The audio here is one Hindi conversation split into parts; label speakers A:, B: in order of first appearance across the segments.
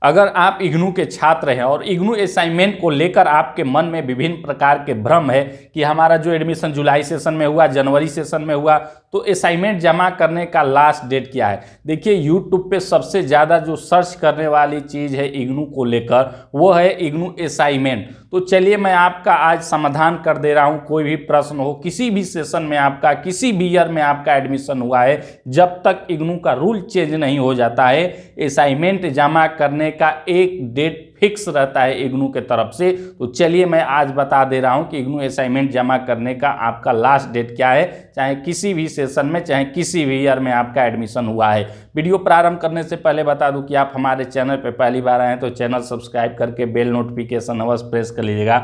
A: अगर आप इग्नू के छात्र हैं और इग्नू असाइनमेंट को लेकर आपके मन में विभिन्न प्रकार के भ्रम है कि हमारा जो एडमिशन जुलाई सेशन में हुआ, जनवरी सेशन में हुआ, तो असाइनमेंट जमा करने का लास्ट डेट क्या है। देखिए यूट्यूब पे सबसे ज़्यादा जो सर्च करने वाली चीज़ है इग्नू को लेकर वो है इग्नू असाइनमेंट। तो चलिए मैं आपका आज समाधान कर दे रहा हूँ। कोई भी प्रश्न हो, किसी भी सेशन में आपका, किसी भी ईयर में आपका एडमिशन हुआ है, जब तक इग्नू का रूल चेंज नहीं हो जाता है असाइनमेंट जमा करने का एक डेट फिक्स रहता है इग्नू के तरफ से। तो चलिए मैं आज बता दे रहा हूं कि इग्नू असाइनमेंट जमा करने का आपका लास्ट डेट क्या है, चाहे किसी भी सेशन में, चाहे किसी भी ईयर में आपका एडमिशन हुआ है। वीडियो प्रारंभ करने से पहले बता दूं कि आप हमारे चैनल पर पहली बार आए हैं तो चैनल सब्सक्राइब करके बेल नोटिफिकेशन अवश्य प्रेस कर लीजिएगा,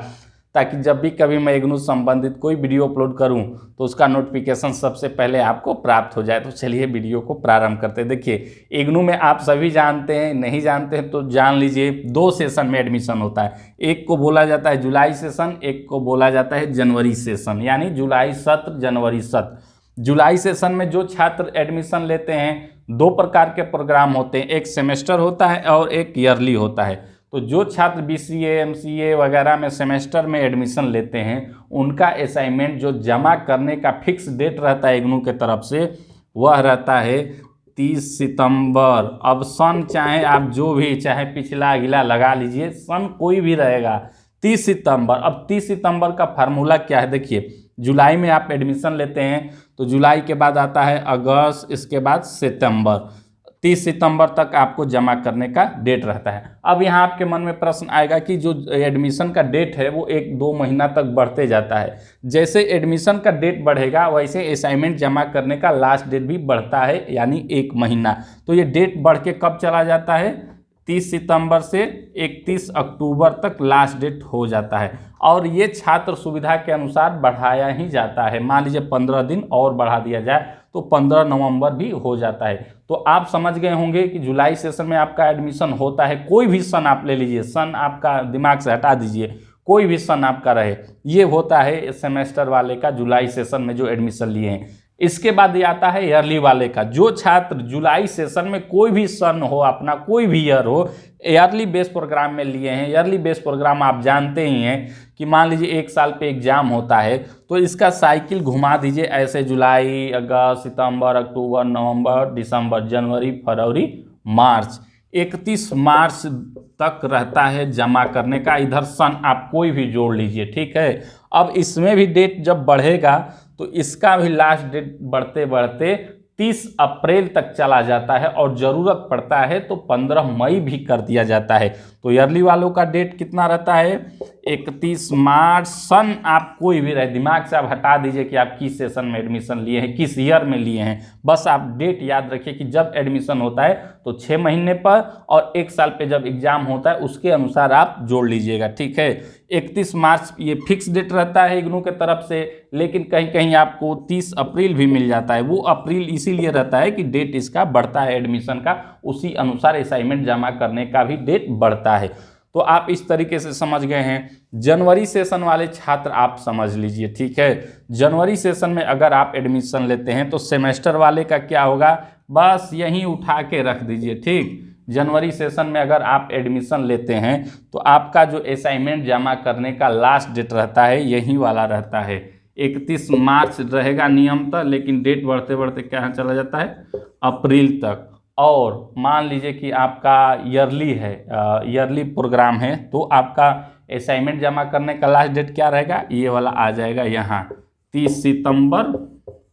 A: ताकि जब भी कभी मैं इग्नू संबंधित कोई वीडियो अपलोड करूं तो उसका नोटिफिकेशन सबसे पहले आपको प्राप्त हो जाए। तो चलिए वीडियो को प्रारंभ करते हैं। देखिए इग्नू में आप सभी जानते हैं, नहीं जानते हैं तो जान लीजिए, 2 सेशन में एडमिशन होता है। एक को बोला जाता है जुलाई सेशन, एक को बोला जाता है जनवरी सेशन, यानी जुलाई सत्र जनवरी सत्र। जुलाई सेशन में जो छात्र एडमिशन लेते हैं 2 प्रकार के प्रोग्राम होते हैं, एक सेमेस्टर होता है और एक ईयरली होता है। तो जो छात्र BCA MCA वगैरह में सेमेस्टर में एडमिशन लेते हैं उनका असाइनमेंट जो जमा करने का फिक्स डेट रहता है इग्नू के तरफ से वह रहता है 30 सितंबर। अब सन चाहे आप जो भी, चाहे पिछला अगला लगा लीजिए, सन कोई भी रहेगा, 30 सितंबर। अब 30 सितंबर का फार्मूला क्या है, देखिए जुलाई में आप एडमिशन लेते हैं तो जुलाई के बाद आता है अगस्त, इसके बाद सितंबर। 30 सितंबर तक आपको जमा करने का डेट रहता है। अब यहाँ आपके मन में प्रश्न आएगा कि जो एडमिशन का डेट है वो 1-2 महीना तक बढ़ते जाता है। जैसे एडमिशन का डेट बढ़ेगा वैसे असाइनमेंट जमा करने का लास्ट डेट भी बढ़ता है, यानी 1 महीना। तो ये डेट बढ़ के कब चला जाता है, 30 सितंबर से 31 अक्टूबर तक लास्ट डेट हो जाता है। और ये छात्र सुविधा के अनुसार बढ़ाया ही जाता है। मान लीजिए 15 दिन और बढ़ा दिया जाए तो 15 नवंबर भी हो जाता है। तो आप समझ गए होंगे कि जुलाई सेशन में आपका एडमिशन होता है। कोई भी सन आप ले लीजिए, सन आपका दिमाग से हटा दीजिए, कोई भी सन आपका रहे, ये होता है सेमेस्टर वाले का जुलाई सेशन में जो एडमिशन लिए हैं। इसके बाद ये आता है ईयरली वाले का। जो छात्र जुलाई सेशन में कोई भी सन हो, अपना कोई भी ईयर हो, ईयरली बेस प्रोग्राम में लिए हैं। ईयरली बेस प्रोग्राम आप जानते ही हैं कि मान लीजिए 1 साल पे एग्जाम होता है तो इसका साइकिल घुमा दीजिए ऐसे, जुलाई, अगस्त, सितंबर, अक्टूबर, नवंबर, दिसंबर, जनवरी, फरवरी, मार्च। 31 मार्च तक रहता है जमा करने का। इधर सन आप कोई भी जोड़ लीजिए, ठीक है। अब इसमें भी डेट जब बढ़ेगा तो इसका भी लास्ट डेट बढ़ते बढ़ते 30 अप्रैल तक चला जाता है, और ज़रूरत पड़ता है तो 15 मई भी कर दिया जाता है। तो ईयरली वालों का डेट कितना रहता है, 31 मार्च। सन आप कोई भी रहे, दिमाग से आप हटा दीजिए कि आप किस सेशन में एडमिशन लिए हैं, किस ईयर में लिए हैं। बस आप डेट याद रखिए कि जब एडमिशन होता है तो 6 महीने पर, और 1 साल पे जब एग्जाम होता है उसके अनुसार आप जोड़ लीजिएगा, ठीक है। 31 मार्च ये फिक्स डेट रहता है इग्नू के तरफ से, लेकिन कहीं कहीं आपको 30 अप्रैल भी मिल जाता है। वो अप्रैल इसीलिए रहता है कि डेट इसका बढ़ता है एडमिशन का, उसी अनुसार असाइनमेंट जमा करने का भी डेट बढ़ता है। तो आप इस तरीके से समझ गए हैं। जनवरी सेशन वाले छात्र आप समझ लीजिए, ठीक है। जनवरी सेशन में अगर आप एडमिशन लेते हैं तो सेमेस्टर वाले का क्या होगा, बस यहीं उठा के रख दीजिए, ठीक। जनवरी सेशन में अगर आप एडमिशन लेते हैं तो आपका जो असाइनमेंट जमा करने का लास्ट डेट रहता है यही वाला रहता है, 31 मार्च रहेगा नियमतः, लेकिन डेट बढ़ते बढ़ते क्या चला जाता है, अप्रैल तक। और मान लीजिए कि आपका ईयरली है, ईयरली प्रोग्राम है, तो आपका असाइनमेंट जमा करने का लास्ट डेट क्या रहेगा, ये वाला आ जाएगा यहाँ 30 सितंबर।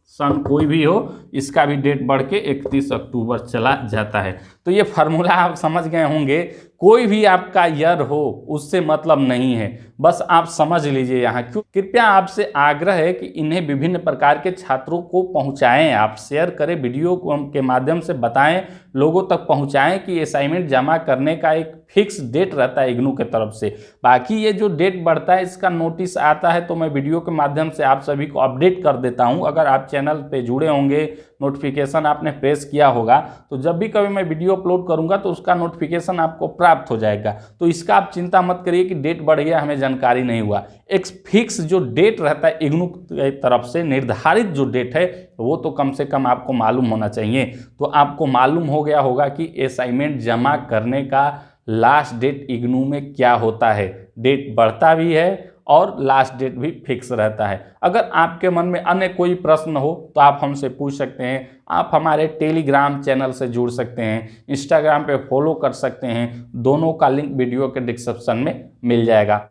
A: सन कोई भी हो, इसका भी डेट बढ़ के 31 अक्टूबर चला जाता है। तो ये फार्मूला आप समझ गए होंगे। कोई भी आपका ईयर हो उससे मतलब नहीं है, बस आप समझ लीजिए यहाँ। क्यों, कृपया आपसे आग्रह है कि इन्हें विभिन्न प्रकार के छात्रों को पहुँचाएँ, आप शेयर करें, वीडियो के माध्यम से बताएं, लोगों तक पहुँचाएं कि असाइनमेंट जमा करने का एक फिक्स डेट रहता है इग्नू के तरफ से। बाकी ये जो डेट बढ़ता है इसका नोटिस आता है तो मैं वीडियो के माध्यम से आप सभी को अपडेट कर देता हूँ। अगर आप चैनल पे जुड़े होंगे, नोटिफिकेशन आपने प्रेस किया होगा, तो जब भी कभी मैं वीडियो अपलोड करूंगा तो उसका नोटिफिकेशन आपको प्राप्त हो जाएगा। तो इसका आप चिंता मत करिए कि डेट बढ़ गया, हमें जानकारी नहीं हुआ। एक फिक्स जो डेट रहता है इग्नू की तरफ से, निर्धारित जो डेट है वो तो कम से कम आपको मालूम होना चाहिए। तो आपको मालूम हो गया होगा कि असाइनमेंट जमा करने का लास्ट डेट इग्नू में क्या होता है। डेट बढ़ता भी है और लास्ट डेट भी फिक्स रहता है। अगर आपके मन में अन्य कोई प्रश्न हो तो आप हमसे पूछ सकते हैं। आप हमारे टेलीग्राम चैनल से जुड़ सकते हैं, इंस्टाग्राम पे फॉलो कर सकते हैं। दोनों का लिंक वीडियो के डिस्क्रिप्शन में मिल जाएगा।